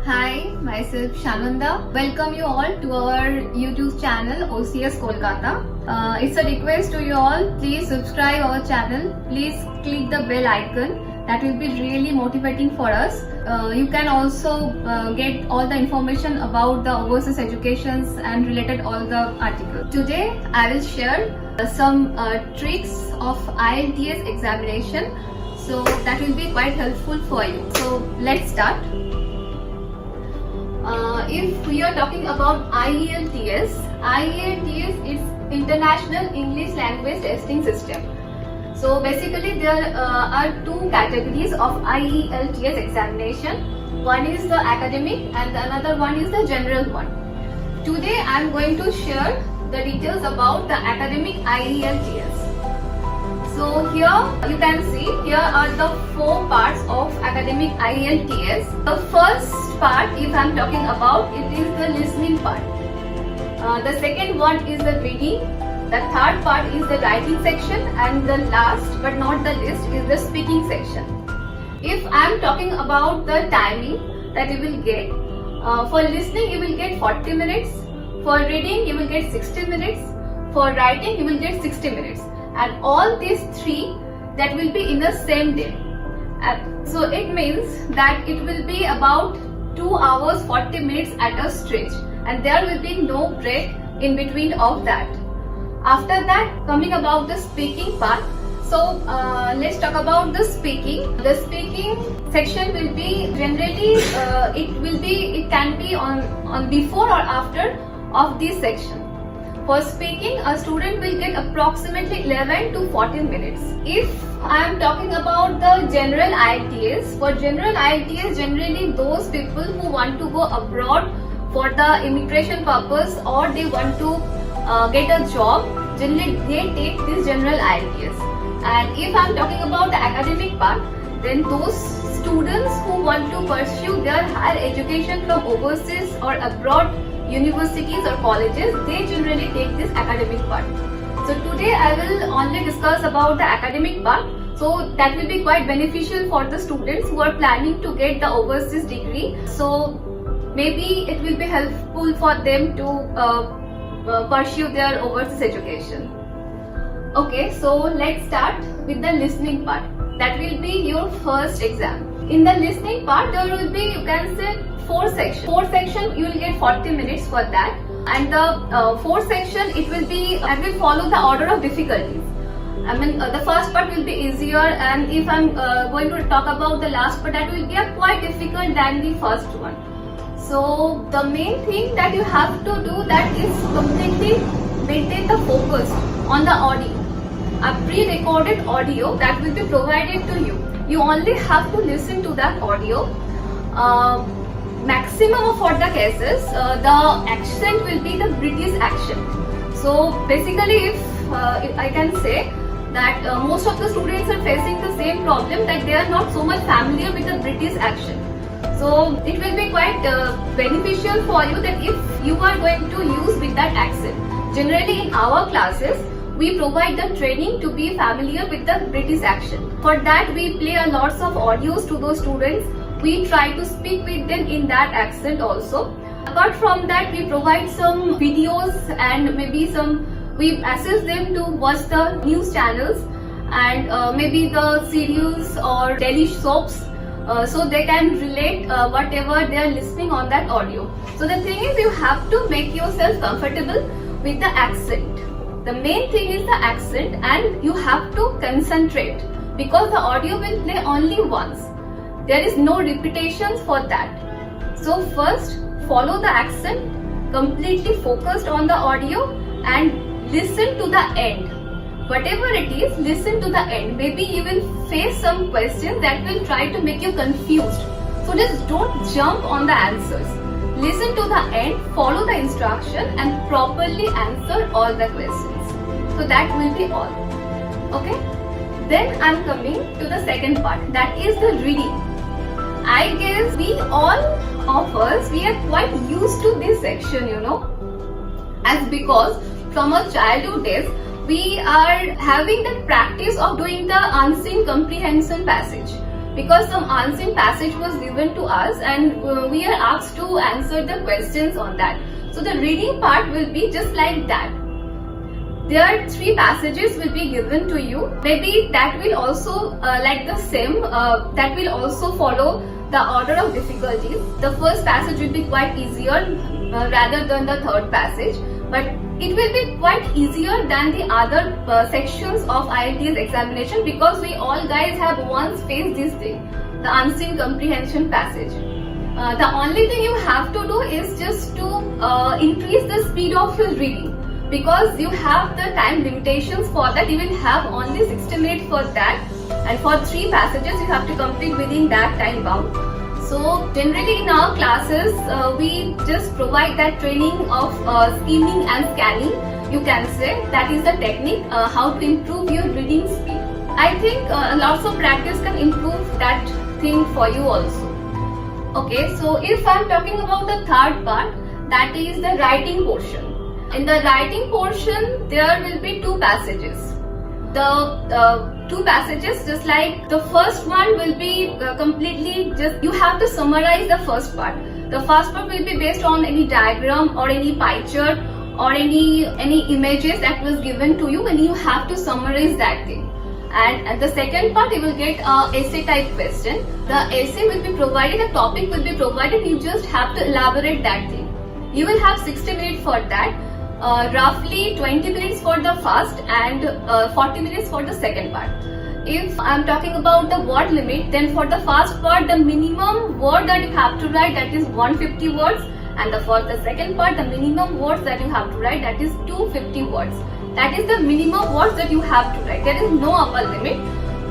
Hi, myself Shananda. Welcome you all to our YouTube channel OCS Kolkata. It's a request to you all, please subscribe our channel. Please click the bell icon. That will be really motivating for us. You can also get all the information about the overseas educations and related all the articles. Today I will share some tricks of IELTS examination. So that will be quite helpful for you. So let's start. If we are talking about IELTS is International English Language Testing System. So basically there are two categories of IELTS examination. One is the academic and the another one is the general one. Today I am going to share the details about the academic IELTS. So here you can see, here are the four parts of academic IELTS. The first part, if I am talking about, it is the listening part. The second one is the reading. The third part is the writing section, and the last but not the least is the speaking section. If I am talking about the timing that you will get, for listening you will get 40 minutes, for reading you will get 60 minutes, for writing you will get 60 minutes. And all these three that will be in the same day. So it means that it will be about 2 hours 40 minutes at a stretch, and there will be no break in between of that. After that, coming about the speaking part. So let's talk about the speaking. The speaking section will be generally it can be on before or after of this section. For speaking, a student will get approximately 11 to 14 minutes. If I am talking about the general IELTS, for general IELTS, generally those people who want to go abroad for the immigration purpose or they want to get a job, generally they take this general IELTS. And if I am talking about the academic part, then those students who want to pursue their higher education from overseas or abroad universities or colleges, they generally take this academic part. So today I will only discuss about the academic part. So that will be quite beneficial for the students who are planning to get the overseas degree. So maybe it will be helpful for them to pursue their overseas education. Okay, so let's start with the listening part. That will be your first exam. In the listening part, there will be, you can say, 4 sections. 4 sections, you will get 40 minutes for that. And the 4th section, it will be, I will follow the order of difficulties. I mean, the first part will be easier, and if I'm going to talk about the last part, that will be quite difficult than the first one. So the main thing that you have to do, that is completely maintain the focus on the audio. A pre-recorded audio that will be provided to you. You only have to listen to that audio. Maximum for the cases, the accent will be the British accent. So basically, if I can say that most of the students are facing the same problem, that they are not so much familiar with the British accent. So it will be quite beneficial for you that if you are going to use with that accent. Generally in our classes, we provide the training to be familiar with the British accent. For that, we play a lots of audios to those students. We try to speak with them in that accent also. Apart from that, we provide some videos and maybe we assist them to watch the news channels and maybe the serials or daily soaps, so they can relate whatever they are listening on that audio. So the thing is, you have to make yourself comfortable with the accent. The main thing is the accent, and you have to concentrate because the audio will play only once. There is no repetitions for that. So first, follow the accent, completely focused on the audio and listen to the end. Whatever it is, listen to the end. Maybe you will face some questions that will try to make you confused. So just don't jump on the answers. Listen to the end, follow the instruction and properly answer all the questions. So that will be all. Okay? Then I am coming to the second part, that is the reading. I guess we all of us, we are quite used to this section, as because from our childhood days, we are having the practice of doing the unseen comprehension passage. because some unseen passage was given to us and we are asked to answer the questions on that. So the reading part will be just like that. There are 3 passages will be given to you. Maybe that will also like the same, that will also follow the order of difficulties. The first passage will be quite easier rather than the third passage, but it will be quite easier than the other sections of IELTS examination, because we all guys have once faced this thing, the unseen comprehension passage. The only thing you have to do is just to increase the speed of your reading, because you have the time limitations for that. You will have only 60 minutes for that, and for 3 passages you have to complete within that time bound. So generally in our classes we just provide that training of skimming and scanning, you can say. That is the technique how to improve your reading speed. I think lots of practice can improve that thing for you also. Okay, so if I am talking about the third part, that is the writing portion. In the writing portion, there will be 2 passages. The 2 passages, just like the first one will be completely just, you have to summarize the first part. The first part will be based on any diagram or any pie chart or any images that was given to you, and you have to summarize that thing. And the second part, you will get a essay type question. The essay will be provided, the topic will be provided, you just have to elaborate that thing. You will have 60 minutes for that. Roughly 20 minutes for the first and 40 minutes for the second part. If I am talking about the word limit, then for the first part the minimum word that you have to write, that is 150 words, and for the second part the minimum words that you have to write, that is 250 words. That is the minimum words that you have to write. There is no upper limit,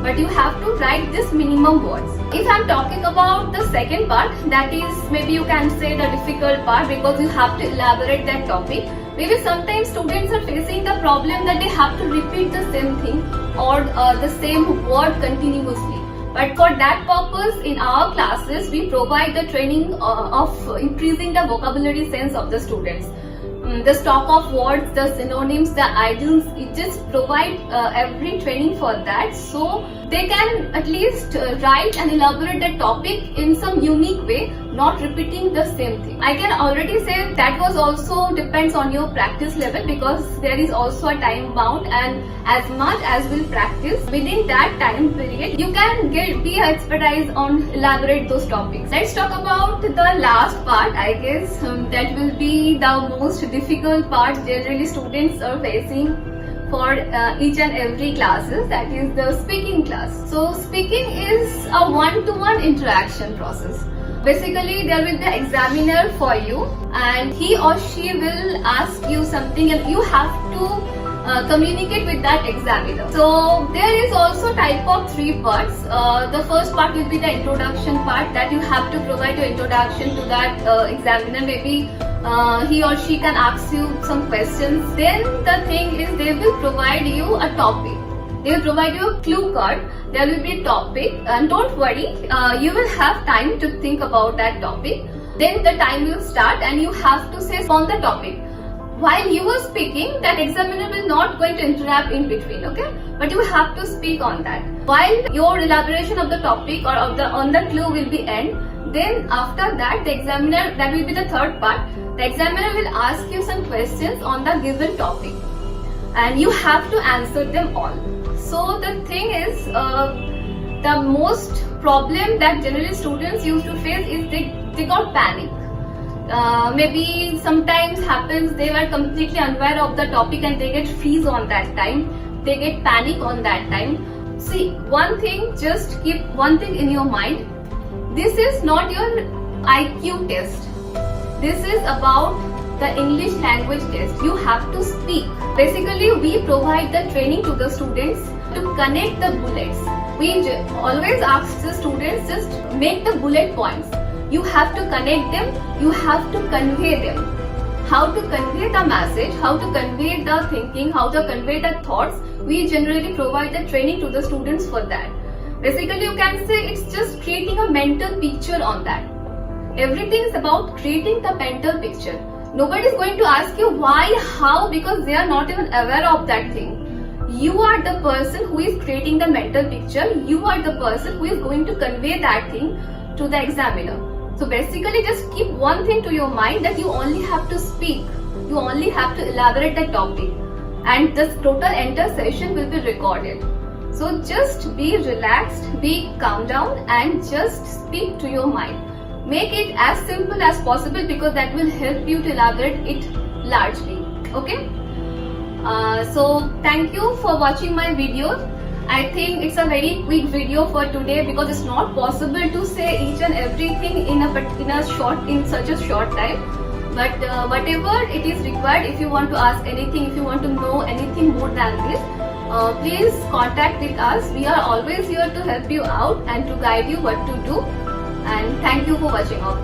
but you have to write this minimum words. If I am talking about the second part, that is maybe you can say the difficult part, because you have to elaborate that topic. Maybe sometimes students are facing the problem that they have to repeat the same thing or the same word continuously. But for that purpose, in our classes, we provide the training of increasing the vocabulary sense of the students. The stock of words, the synonyms, the idioms, it just provide every training for that, so they can at least write and elaborate the topic in some unique way, not repeating the same thing. I can already say that was also depends on your practice level, because there is also a time bound, and as much as will practice within that time period, you can be expertise on elaborate those topics. Let's talk about the last part. I guess that will be the most difficult part generally students are facing for each and every classes, that is the speaking class. So speaking is a one-to-one interaction process. Basically there will be an examiner for you, and he or she will ask you something and you have to communicate with that examiner. So there is also type of 3 parts. The first part will be the introduction part, that you have to provide your introduction to that examiner. Maybe he or she can ask you some questions. Then the thing is, they will provide you a topic. They will provide you a clue card. There will be a topic, and don't worry, you will have time to think about that topic. Then the time will start and you have to say on the topic. While you are speaking, that examiner will not going to interrupt in between, okay? But you have to speak on that. While your elaboration of the topic or on the clue will be end, then after that the examiner, that will be the third part, the examiner will ask you some questions on the given topic, and you have to answer them all. So the thing is, the most problem that generally students used to face is they got panic. Maybe sometimes happens they were completely unaware of the topic and they get freeze on that time. They get panic on that time. See, one thing, just keep one thing in your mind. This is not your IQ test. This is about the English language test. You have to speak. Basically, we provide the training to the students to connect the bullets. We always ask the students, just make the bullet points. You have to connect them, you have to convey them. How to convey the message, how to convey the thinking, how to convey the thoughts, we generally provide the training to the students for that. Basically, you can say it's just creating a mental picture on that. Everything is about creating the mental picture. Nobody is going to ask you why, how, because they are not even aware of that thing. you are the person who is creating the mental picture. You are the person who is going to convey that thing to the examiner. So basically just keep one thing to your mind, that you only have to speak, you only have to elaborate the topic, and this total entire session will be recorded. So just be relaxed, be calm down, and just speak to your mind. Make it as simple as possible, because that will help you to elaborate it largely. Okay? So thank you for watching my video. I think it's a very quick video for today, because it's not possible to say each and everything in such a short time. But whatever it is required, if you want to ask anything, if you want to know anything more than this, please contact with us. We are always here to help you out and to guide you what to do. And thank you for watching out.